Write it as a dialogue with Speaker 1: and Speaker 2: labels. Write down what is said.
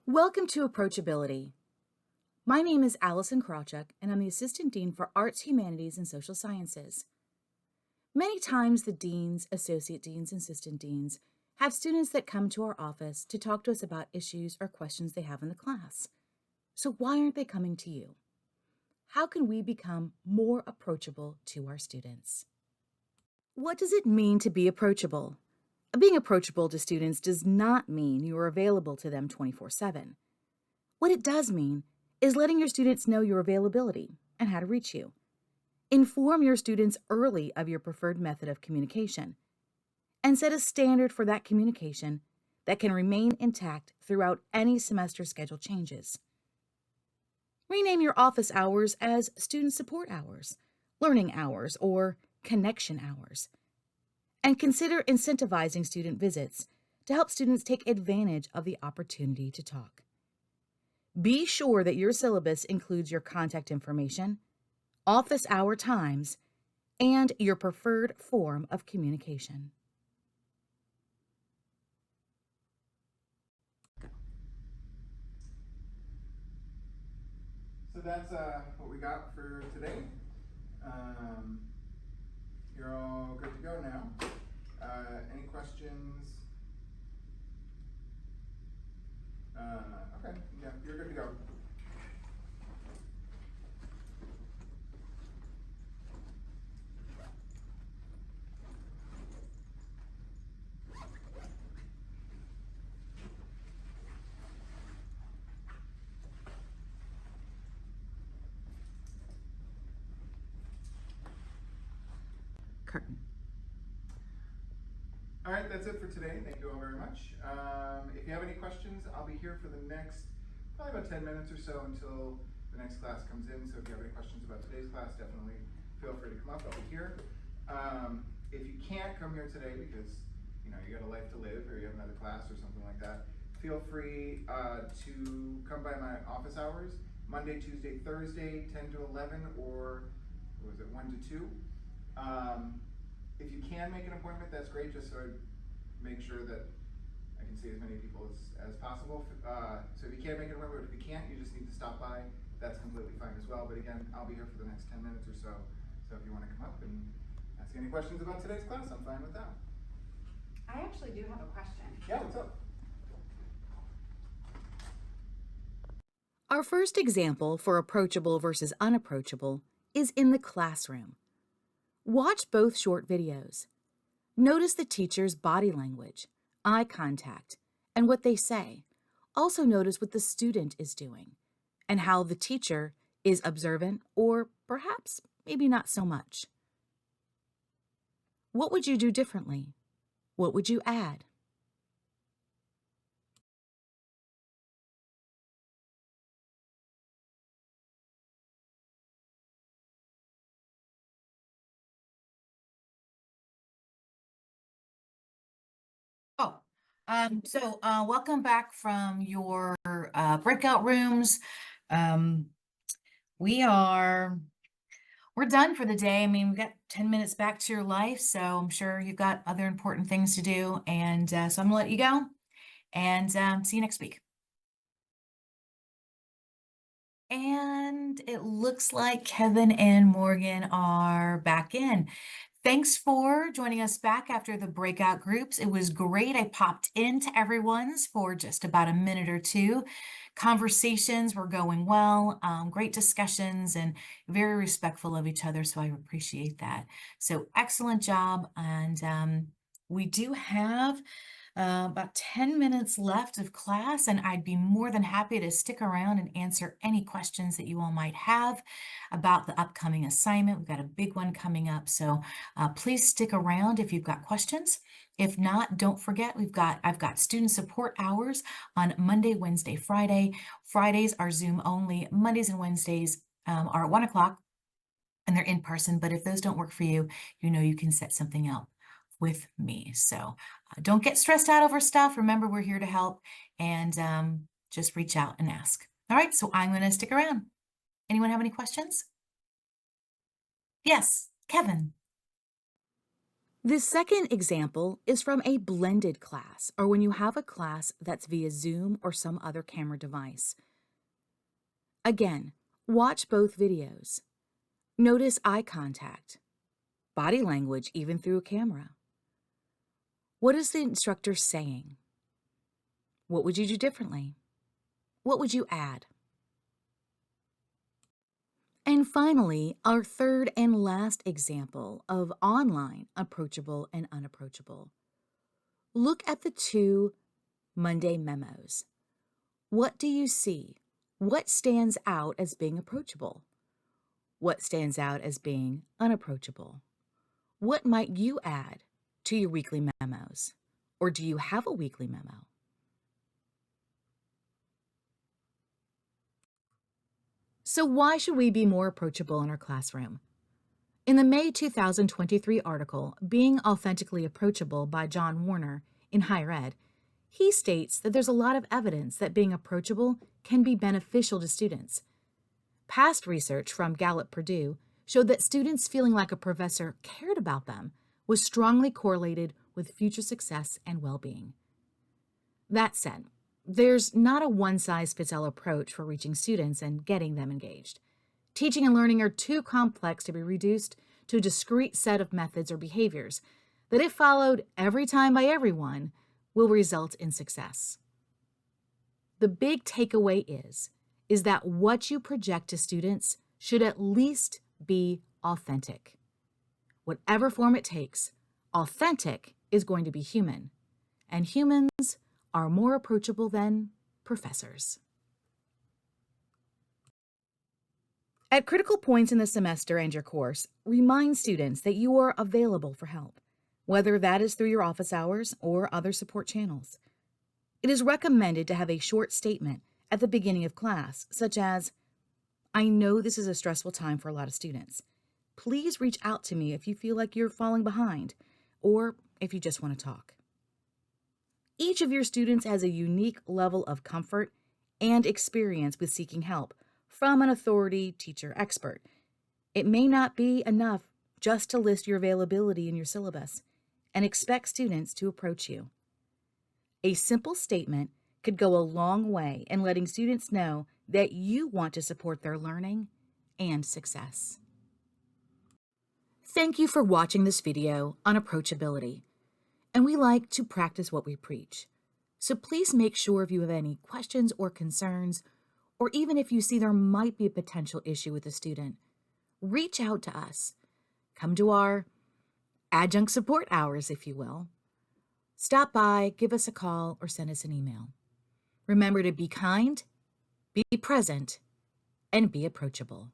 Speaker 1: Welcome to Approachability. My name is Allison Krawchuk, and I'm the Assistant Dean for Arts, Humanities, and Social Sciences. Many times, the deans, associate deans, and assistant deans have students that come to our office to talk to us about issues or questions they have in the class. So, why aren't they coming to you? How can we become more approachable to our students? What does it mean to be approachable? Being approachable to students does not mean you are available to them 24/7. What it does mean is letting your students know your availability and how to reach you. Inform your students early of your preferred method of communication and set a standard for that communication that can remain intact throughout any semester schedule changes. Rename your office hours as student support hours, learning hours, or connection hours. And consider incentivizing student visits to help students take advantage of the opportunity to talk. Be sure that your syllabus includes your contact information, office hour times, and your preferred form of communication.
Speaker 2: So that's what we got for today. You're all good to go now. Any questions? Okay, yeah, you're good to go.
Speaker 1: Curtain.
Speaker 2: All right, that's it for today. Thank you all very much. If you have any questions, I'll be here for the next probably about 10 minutes or so until the next class comes in. So if you have any questions about today's class, definitely feel free to come up. I'll be here. If you can't come here today because you got a life to live or you have another class or something like that, feel free to come by my office hours Monday, Tuesday, Thursday, 10 to 11, or was it 1 to 2? If you can make an appointment, that's great, just so I make sure that I can see as many people as possible. So if you can't make an appointment, if you can't, you just need to stop by. That's completely fine as well. But again, I'll be here for the next 10 minutes or so. So if you want to come up and ask any questions about today's class, I'm fine with that.
Speaker 3: I actually do have a question.
Speaker 2: Yeah, what's up?
Speaker 1: Our first example for approachable versus unapproachable is in the classroom. Watch both short videos. Notice the teacher's body language, eye contact, and what they say. Also notice what the student is doing and how the teacher is observant or perhaps maybe not so much. What would you do differently? What would you add?
Speaker 4: Welcome back from your breakout rooms. Um, we're done for the day. I mean, we've got 10 minutes back to your life, so I'm sure you've got other important things to do. And so I'm gonna let you go and see you next week. And it looks like Kevin and Morgan are back in. Thanks for joining us back after the breakout groups. It was great. I popped into everyone's for just about a minute or two. Conversations were going well, great discussions, and very respectful of each other. So I appreciate that. So excellent job. And we do have about 10 minutes left of class, and I'd be more than happy to stick around and answer any questions that you all might have about the upcoming assignment. We've got a big one coming up, so please stick around if you've got questions. If not, don't forget, I've got student support hours on Monday, Wednesday, Friday. Fridays are Zoom only. Mondays and Wednesdays are at 1 o'clock, and they're in person. But if those don't work for you, you can set something up with me. So don't get stressed out over stuff. Remember, we're here to help, and just reach out and ask. All right, so I'm going to stick around. Anyone have any questions? Yes, Kevin.
Speaker 1: This second example is from a blended class, or when you have a class that's via Zoom or some other camera device. Again, watch both videos. Notice eye contact, body language even through a camera. What is the instructor saying? What would you do differently? What would you add? And finally, our third and last example of online approachable and unapproachable. Look at the two Monday memos. What do you see? What stands out as being approachable? What stands out as being unapproachable? What might you add to your weekly memos? Or do you have a weekly memo? So why should we be more approachable in our classroom? In the May 2023 article, Being Authentically Approachable by John Warner in Higher Ed, he states that there's a lot of evidence that being approachable can be beneficial to students. Past research from Gallup Purdue showed that students feeling like a professor cared about them was strongly correlated with future success and well-being. That said, there's not a one-size-fits-all approach for reaching students and getting them engaged. Teaching and learning are too complex to be reduced to a discrete set of methods or behaviors that, if followed every time by everyone, will result in success. The big takeaway is that what you project to students should at least be authentic. Whatever form it takes, authentic is going to be human, and humans are more approachable than professors. At critical points in the semester and your course, remind students that you are available for help, whether that is through your office hours or other support channels. It is recommended to have a short statement at the beginning of class, such as, "I know this is a stressful time for a lot of students. Please reach out to me if you feel like you're falling behind, or if you just want to talk." Each of your students has a unique level of comfort and experience with seeking help from an authority, teacher, expert. It may not be enough just to list your availability in your syllabus and expect students to approach you. A simple statement could go a long way in letting students know that you want to support their learning and success. Thank you for watching this video on approachability. And we like to practice what we preach. So please make sure if you have any questions or concerns, or even if you see there might be a potential issue with a student, reach out to us. Come to our adjunct support hours, if you will. Stop by, give us a call, or send us an email. Remember to be kind, be present, and be approachable.